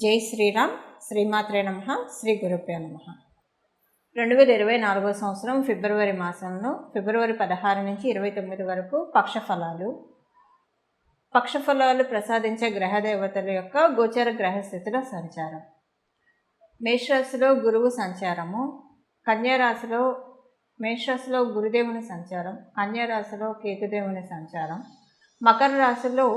జై శ్రీరామ్. శ్రీమాత్రే నమః. శ్రీ గురుభ్యో నమః. 2024 సంవత్సరం ఫిబ్రవరి మాసంలో ఫిబ్రవరి 16 నుంచి 29 వరకు పక్షఫలాలు ప్రసాదించే గ్రహదేవతల యొక్క గోచర గ్రహస్థితుల సంచారం. మేషరాశిలో గురువు సంచారము, కన్యారాశిలో మేషరాశిలో గురుదేవుని సంచారం, కన్యారాశిలో కేతుదేవుని సంచారం, మకర రాశిలో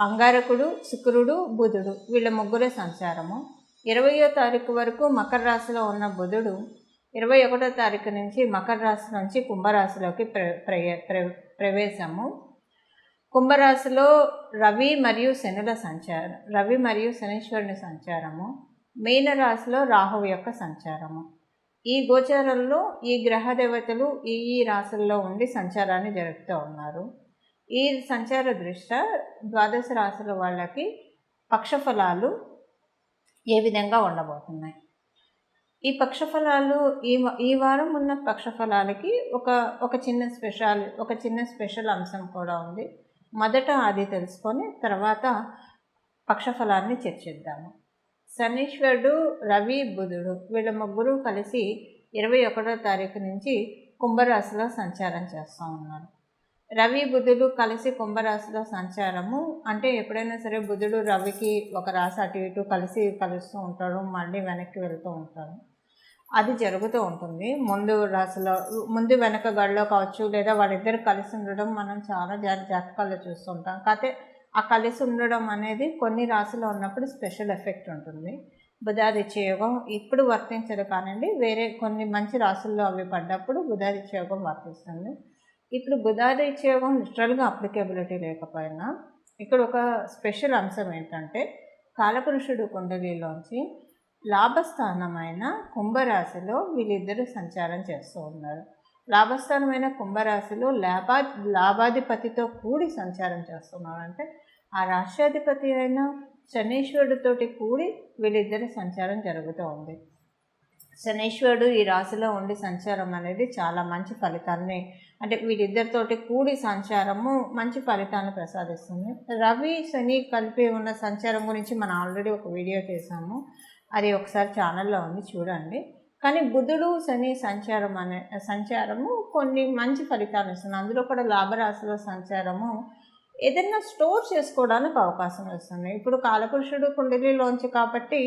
అంగారకుడు, శుక్రుడు, బుధుడు వీళ్ళ ముగ్గురు సంచారము. 20వ తారీఖు వరకు మకర రాశిలో ఉన్న బుధుడు 21వ తారీఖు నుంచి మకర రాశి నుంచి కుంభరాశిలోకి ప్రవేశము. కుంభరాశిలో రవి మరియు శనీశ్వరుని సంచారము. మీనరాశిలో రాహువు యొక్క సంచారము. ఈ గోచారంలో ఈ గ్రహ దేవతలు ఈ రాశుల్లో ఉండి సంచారాన్ని జరుపుతూ ఉన్నారు. ఈ సంచార దృష్ట్యా ద్వాదశ రాశుల వాళ్ళకి పక్షఫలాలు ఏ విధంగా ఉండబోతున్నాయి? ఈ పక్షఫలాలు ఈ వారం ఉన్న పక్షఫలాలకి ఒక చిన్న స్పెషల్ అంశం కూడా ఉంది. మొదట అది తెలుసుకొని తర్వాత పక్షఫలాన్ని చర్చిద్దాము. శనీశ్వరుడు, రవి, బుధుడు వీళ్ళ ముగ్గురు కలిసి 21వ తారీఖు నుంచి కుంభరాశిలో సంచారం చేస్తూ ఉన్నారు. రవి బుధుడు కలిసి కుంభరాశిలో సంచారము అంటే ఎప్పుడైనా సరే బుధుడు రవికి ఒక రాశి అటు ఇటు కలుస్తూ ఉంటాడు, మళ్ళీ వెనక్కి వెళ్తూ ఉంటాడు. అది జరుగుతూ ఉంటుంది. ముందు వెనక గడిలో కావచ్చు, లేదా వాళ్ళిద్దరు కలిసి ఉండడం మనం చాలా జాతకాల్లో చూస్తుంటాం. కాకపోతే ఆ కలిసి ఉండడం అనేది కొన్ని రాశిలో ఉన్నప్పుడు స్పెషల్ ఎఫెక్ట్ ఉంటుంది. బుధాదిత్య యోగం ఇప్పుడు వర్తించదు కానండి, వేరే కొన్ని మంచి రాశుల్లో అవి పడ్డప్పుడు బుధాదిత్య యోగం వర్తిస్తుంది. ఇప్పుడు బుధాదిత్య యోగం లిటరల్గా అప్లికేబిలిటీ లేకపోయినా ఇక్కడ ఒక స్పెషల్ అంశం ఏంటంటే కాలపురుషుడు కుండలిలోంచి లాభస్థానమైన కుంభరాశిలో వీళ్ళిద్దరూ సంచారం చేస్తూ ఉన్నారు. లాభస్థానమైన కుంభరాశిలో లాభాధిపతితో కూడి సంచారం చేస్తున్నారు. అంటే ఆ రాష్ట్రాధిపతి అయిన శనీశ్వరుడితోటి కూడి వీళ్ళిద్దరి సంచారం జరుగుతూ ఉంది. శనీశ్వరుడు ఈ రాశిలో ఉండి సంచారం అనేది చాలా మంచి ఫలితాన్ని, అంటే వీళ్ళిద్దరితోటి కూడి సంచారము మంచి ఫలితాన్ని ప్రసాదిస్తుంది. రవి శని కలిపి ఉన్న సంచారం గురించి మనం ఆల్రెడీ ఒక వీడియో చేసాము, అది ఒకసారి ఛానల్లో ఉంది చూడండి. కానీ బుధుడు శని సంచారము కొన్ని మంచి ఫలితాలు ఇస్తుంది. అందులో కూడా లాభరాశిలో సంచారము ఏదైనా స్టోర్ చేసుకోవడానికి అవకాశం ఇస్తుంది. ఇప్పుడు కాలపురుషుడు కుండలిలోంచి కాబట్టి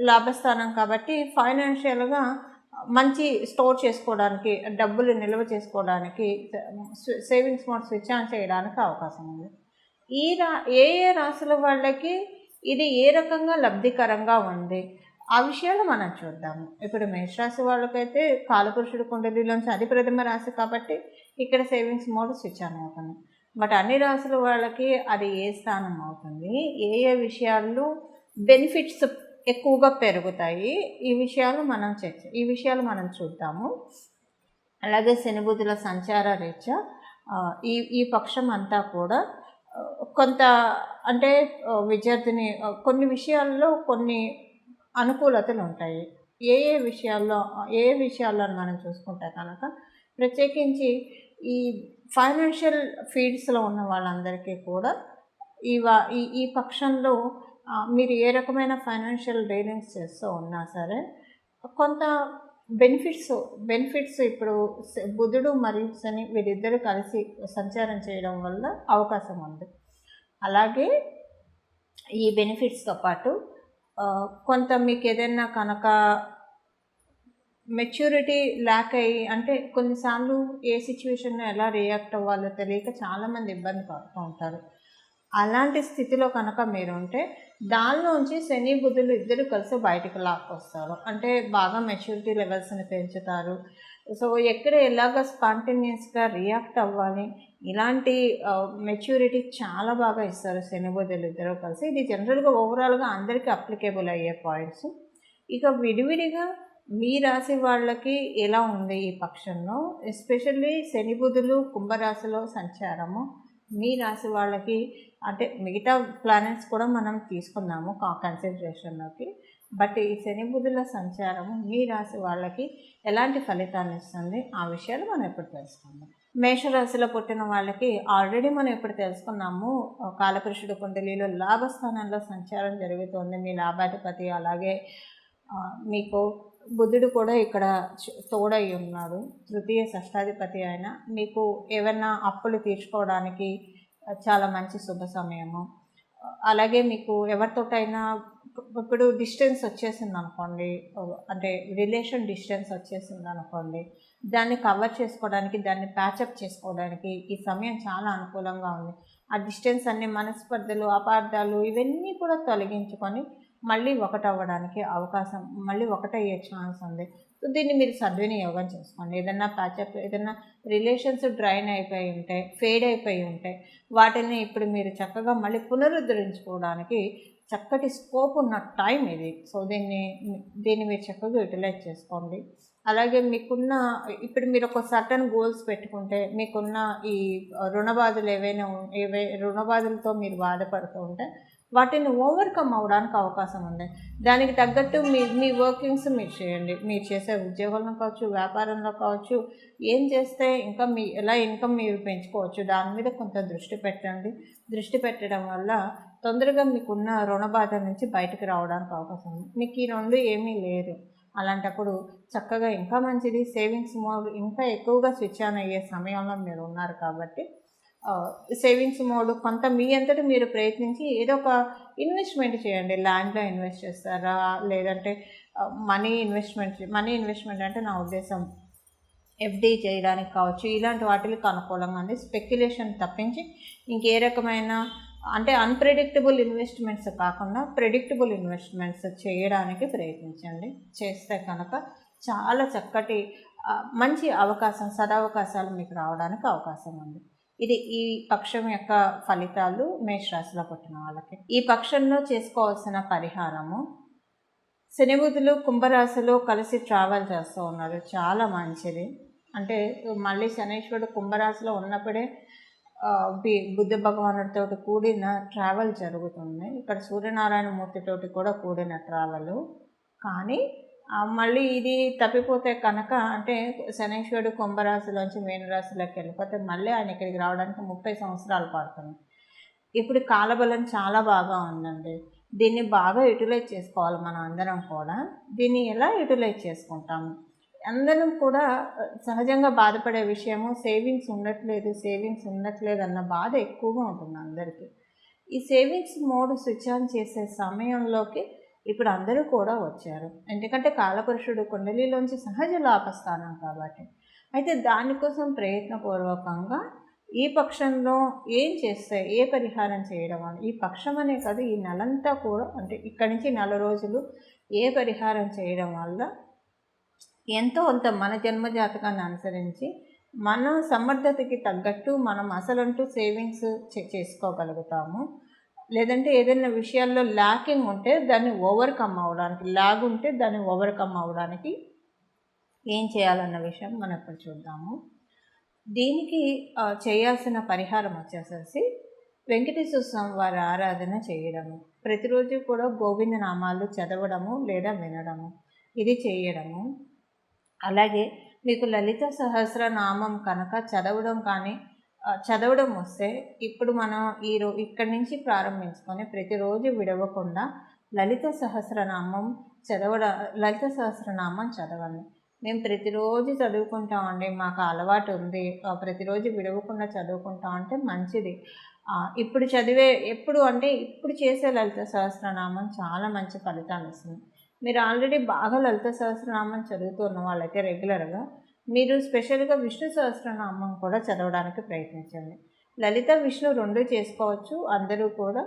లాభస్థానం కాబట్టి ఫైనాన్షియల్గా మంచి స్టోర్ చేసుకోవడానికి, డబ్బులు నిల్వ చేసుకోవడానికి, సేవింగ్స్ మోడ్ స్విచ్ ఆన్ చేయడానికి అవకాశం ఉంది. ఏ రాశుల వాళ్ళకి ఇది ఏ రకంగా లబ్ధికరంగా ఉంది ఆ విషయాలు మనం చూద్దాము. ఇప్పుడు మేషరాశి వాళ్ళకైతే కాలపురుషుడు కుండలిలోంచి అది ప్రథమ రాశి కాబట్టి ఇక్కడ సేవింగ్స్ మోడ్ స్విచ్ ఆన్ అవుతుంది. బట్ అన్ని రాశుల వాళ్ళకి అది ఏ స్థానం అవుతుంది, ఏ విషయాల్లో బెనిఫిట్స్ ఎక్కువగా పెరుగుతాయి, ఈ విషయాలు మనం చూద్దాము. అలాగే శని బుధుల సంచార రీత్యా ఈ పక్షం అంతా కూడా కొంత అంటే విద్యార్థిని కొన్ని విషయాల్లో కొన్ని అనుకూలతలు ఉంటాయి. ఏ విషయాల్లో మనం చూసుకుంటే కనుక ప్రత్యేకించి ఈ ఫైనాన్షియల్ ఫీల్డ్స్లో ఉన్న వాళ్ళందరికీ కూడా ఈ పక్షంలో మీరు ఏ రకమైన ఫైనాన్షియల్ డీలింగ్స్ చేస్తూ ఉన్నా సరే కొంత బెనిఫిట్స్ ఇప్పుడు బుధుడు మరియు శని వీరిద్దరూ కలిసి సంచారం చేయడం వల్ల అవకాశం ఉంది. అలాగే ఈ బెనిఫిట్స్తో పాటు కొంత మీకు ఏదైనా కనుక మెచ్యూరిటీ ల్యాక్ అయ్యి, అంటే కొన్నిసార్లు ఏ సిచ్యువేషన్లో ఎలా రియాక్ట్ అవ్వాలో తెలియక చాలామంది ఇబ్బంది పడుతూ ఉంటారు. అలాంటి స్థితిలో కనుక మీరు ఉంటే దానిలోంచి శని బుధులు ఇద్దరు కలిసి బయటకు లాక్కొస్తారు. అంటే బాగా మెచ్యూరిటీ లెవెల్స్ని పెంచుతారు. సో ఎక్కడ ఎలాగ స్పాంటేనియస్గా రియాక్ట్ అవ్వాలి, ఇలాంటి మెచ్యూరిటీ చాలా బాగా ఇస్తారు శని బుధులు ఇద్దరు కలిసి. ఇది జనరల్గా ఓవరాల్గా అందరికీ అప్లికేబుల్ అయ్యే పాయింట్స్. ఇక విడివిడిగా మీ రాశి వాళ్ళకి ఎలా ఉంది ఈ పక్షంలో, ఎస్పెషల్లీ శని బుధులు కుంభరాశిలో సంచారము మీ రాశి వాళ్ళకి, అంటే మిగతా ప్లానెట్స్ కూడా మనం తీసుకున్నాము కన్సిడరేషన్లోకి, బట్ ఈ శని బుధుల సంచారము మీ రాశి వాళ్ళకి ఎలాంటి ఫలితాన్ని ఇస్తుంది ఆ విషయాలు మనం ఇప్పుడు తెలుసుకుందాం. మేషరాశిలో పుట్టిన వాళ్ళకి ఆల్రెడీ మనం ఇప్పుడు తెలుసుకున్నాము, కాలపురుషుడు కుండలిలో లాభస్థానంలో సంచారం జరుగుతుంది మీ లాభాధిపతి. అలాగే మీకు బుధుడు కూడా ఇక్కడ తోడై ఉన్నాడు, తృతీయ షష్టాధిపతి అయిన. మీకు ఏమైనా అప్పులు తీర్చుకోవడానికి చాలా మంచి శుభ సమయము. అలాగే మీకు ఎవరితోటైనా ఇప్పుడు డిస్టెన్స్ వచ్చేసింది అనుకోండి, అంటే రిలేషన్ డిస్టెన్స్ వచ్చేసింది అనుకోండి, దాన్ని కవర్ చేసుకోవడానికి, దాన్ని ప్యాచప్ చేసుకోవడానికి ఈ సమయం చాలా అనుకూలంగా ఉంది. ఆ డిస్టెన్స్ అన్ని మనస్పర్ధలు, అపార్థాలు ఇవన్నీ కూడా తొలగించుకొని మళ్ళీ ఒకటవ్వడానికి అవకాశం, మళ్ళీ ఒకటయ్యే ఛాన్స్ ఉంది. సో దీన్ని మీరు సద్వినియోగం చేసుకోండి. ఏదన్నా ప్యాచప్, ఏదన్నా రిలేషన్స్ డ్రైన్ అయిపోయి ఉంటే, ఫేడ్ అయిపోయి ఉంటే వాటిని ఇప్పుడు మీరు చక్కగా మళ్ళీ పునరుద్ధరించుకోవడానికి చక్కటి స్కోప్ ఉన్న టైం ఇది. సో దీన్ని మీరు చక్కగా యూటిలైజ్ చేసుకోండి. అలాగే మీకున్న ఇప్పుడు మీరు ఒక సర్టన్ గోల్స్ పెట్టుకుంటే, మీకున్న ఈ రుణబాధలు రుణబాధలతో మీరు బాధపడుతూ ఉంటే వాటిని ఓవర్కమ్ అవ్వడానికి అవకాశం ఉంది. దానికి తగ్గట్టు మీ వర్కింగ్స్ మీరు చేయండి. మీరు చేసే ఉద్యోగంలో కావచ్చు, వ్యాపారంలో కావచ్చు, ఏం చేస్తే ఇంకా ఎలా ఇన్కమ్ మీరు పెంచుకోవచ్చు దాని మీద కొంత దృష్టి పెట్టండి. దృష్టి పెట్టడం వల్ల తొందరగా మీకున్న రుణబాధ నుంచి బయటకు రావడానికి అవకాశం ఉంది. మీకు ఈ రెండు ఏమీ లేదు, అలాంటప్పుడు చక్కగా ఇంకా మంచిది. సేవింగ్స్ మోడ్ ఇంకా ఎక్కువగా స్విచ్ ఆన్ అయ్యే సమయంలో మీరు ఉన్నారు కాబట్టి సేవింగ్స్ మోడ్ కొంత మీ అంతటి మీరు ప్రయత్నించి ఏదో ఒక ఇన్వెస్ట్మెంట్ చేయండి. ల్యాండ్లో ఇన్వెస్ట్ చేస్తారా, లేదంటే మనీ ఇన్వెస్ట్మెంట్ అంటే నా ఉద్దేశం ఎఫ్డి చేయడానికి కావచ్చు, ఇలాంటి వాటికి అనుకూలంగా ఉంది. స్పెక్యులేషన్ తప్పించి ఇంకే రకమైన అంటే అన్ప్రెడిక్టబుల్ ఇన్వెస్ట్మెంట్స్ కాకుండా ప్రెడిక్టబుల్ ఇన్వెస్ట్మెంట్స్ చేయడానికి ప్రయత్నించండి. చేస్తే కనుక చాలా చక్కటి మంచి సదవకాశాలు మీకు రావడానికి అవకాశం ఉంది. ఇది ఈ పక్షం యొక్క ఫలితాలు మేషరాశిలో పుట్టిన వాళ్ళకి. ఈ పక్షంలో చేసుకోవాల్సిన పరిహారము, శని బుధులు కుంభరాశిలో కలిసి ట్రావెల్ చేస్తూ ఉన్నారు, చాలా మంచిది. అంటే మళ్ళీ శనీశ్వరుడు కుంభరాశిలో ఉన్నప్పుడే బుద్ధ భగవానుడితో కూడిన ట్రావెల్ జరుగుతుంది. ఇక్కడ సూర్యనారాయణ మూర్తితోటి కూడా కూడిన ట్రావెల్. కానీ మళ్ళీ ఇది తప్పిపోతే కనుక, అంటే శనీశ్వరుడు కుంభరాశిలోంచి మీనరాశిలోకి వెళ్ళిపోతే మళ్ళీ ఆయన ఇక్కడికి రావడానికి 30 సంవత్సరాలు పడుతుంది. ఇప్పుడు కాలబలం చాలా బాగా ఉందండి. దీన్ని బాగా యూటిలైజ్ చేసుకోవాలి మనం అందరం కూడా. దీన్ని ఎలా యూటిలైజ్ చేసుకుంటాము? అందరం కూడా సహజంగా బాధపడే విషయము సేవింగ్స్ ఉండట్లేదు అన్న బాధ ఎక్కువగా ఉంటుంది అందరికీ. ఈ సేవింగ్స్ మోడ్ స్విచ్ ఆన్ చేసే సమయంలోకి ఇప్పుడు అందరూ కూడా వచ్చారు. ఎందుకంటే కాలపురుషుడు కుండలిలోంచి సహజ లాభస్థానం కాబట్టి. అయితే దానికోసం ప్రయత్నపూర్వకంగా ఈ పక్షంలో ఏం చేస్తే, ఏ పరిహారం చేయడం వల్ల, ఈ పక్షం అనే కాదు ఈ నెలంతా కూడా, అంటే ఇక్కడి నుంచి 4 రోజులు ఏ పరిహారం చేయడం వల్ల ఎంతో అంత మన జన్మజాతకాన్ని అనుసరించి మన సమర్థతకి తగ్గట్టు మనం అసలంటూ సేవింగ్స్ చేసుకోగలుగుతాము. లేదంటే ఏదైనా విషయాల్లో ల్యాకింగ్ ఉంటే దాన్ని ఓవర్కమ్ అవ్వడానికి ఏం చేయాలన్న విషయం మనం ఇప్పుడు చూద్దాము. దీనికి చేయాల్సిన పరిహారం వచ్చేసేసి వెంకటేశ్వర స్వామి వారి ఆరాధన చేయడము, ప్రతిరోజు కూడా గోవింద నామాలు చదవడము లేదా వినడము, ఇది చేయడము. అలాగే మీకు లలిత సహస్రనామం కనుక చదవడం వస్తే ఇప్పుడు మనం ఇక్కడి నుంచి ప్రారంభించుకొని ప్రతిరోజు విడవకుండా లలిత సహస్రనామం చదవండి. మేము ప్రతిరోజు చదువుకుంటామండి, మాకు అలవాటు ఉంది, ప్రతిరోజు విడవకుండా చదువుకుంటాం అంటే మంచిది. ఇప్పుడు చేసే లలిత సహస్రనామం చాలా మంచి ఫలితాన్ని ఇస్తుంది. మీరు ఆల్రెడీ బాగా లలిత సహస్రనామం చదువుతున్న వాళ్ళైతే రెగ్యులర్గా మీరు స్పెషల్గా విష్ణు సహస్రనామం కూడా చదవడానికి ప్రయత్నించండి. లలిత విష్ణు 2 చేసుకోవచ్చు అందరూ కూడా.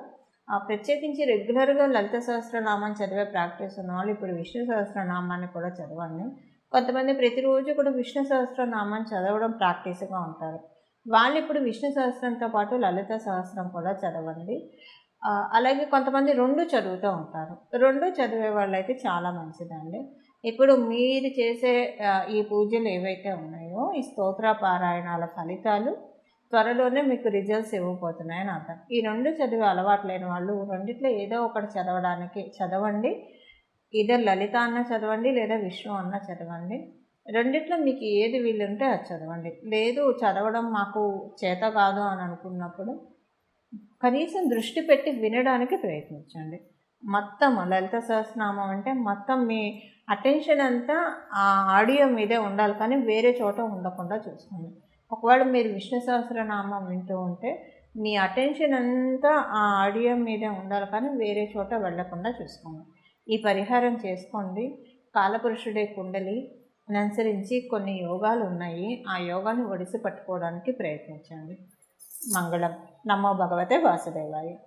ప్రత్యేకించి రెగ్యులర్గా లలిత సహస్రనామం చదివే ప్రాక్టీస్ ఉన్న వాళ్ళు ఇప్పుడు విష్ణు సహస్రనామాన్ని కూడా చదవండి. కొంతమంది ప్రతిరోజు కూడా విష్ణు సహస్రనామం చదవడం ప్రాక్టీస్గా ఉంటారు, వాళ్ళు ఇప్పుడు విష్ణు సహస్రంతో పాటు లలిత సహస్రం కూడా చదవండి. అలాగే కొంతమంది 2 చదువుతూ ఉంటారు, 2 చదివే వాళ్ళైతే చాలా మంచిదండి. ఇప్పుడు మీరు చేసే ఈ పూజలు ఏవైతే ఉన్నాయో, ఈ స్తోత్ర పారాయణాల ఫలితాలు త్వరలోనే మీకు రిజల్ట్స్ ఇవ్వబోతున్నాయని అర్థం. ఈ 2 చదివే అలవాటు లేని వాళ్ళు రెండిట్లో ఏదో ఒకటి చదవండి. ఇద్దరు లలిత అన్న చదవండి లేదా విష్ణు అన్న చదవండి. రెండిట్లో మీకు ఏది వీలుంటే అది చదవండి. లేదు చదవడం మాకు చేత కాదు అని అనుకున్నప్పుడు కనీసం దృష్టి పెట్టి వినడానికి ప్రయత్నించండి. మొత్తం లలిత సహస్రనామం అంటే మొత్తం మీ అటెన్షన్ అంతా ఆ ఆడియో మీదే ఉండాలి, కానీ వేరే చోట ఉండకుండా చూసుకోండి. ఒకవేళ మీరు విష్ణు సహస్రనామం వింటూ ఉంటే మీ అటెన్షన్ అంతా ఆ ఆడియో మీదే ఉండాలి, కానీ వేరే చోట వెళ్ళకుండా చూసుకోండి. ఈ పరిహారం చేసుకోండి. కాలపురుషుడే కుండలి అనుసరించి కొన్ని యోగాలు ఉన్నాయి, ఆ యోగాన్ని ఒడిసి పట్టుకోవడానికి ప్రయత్నించండి. మంగళం. నమో భగవతే వాసుదేవాయ.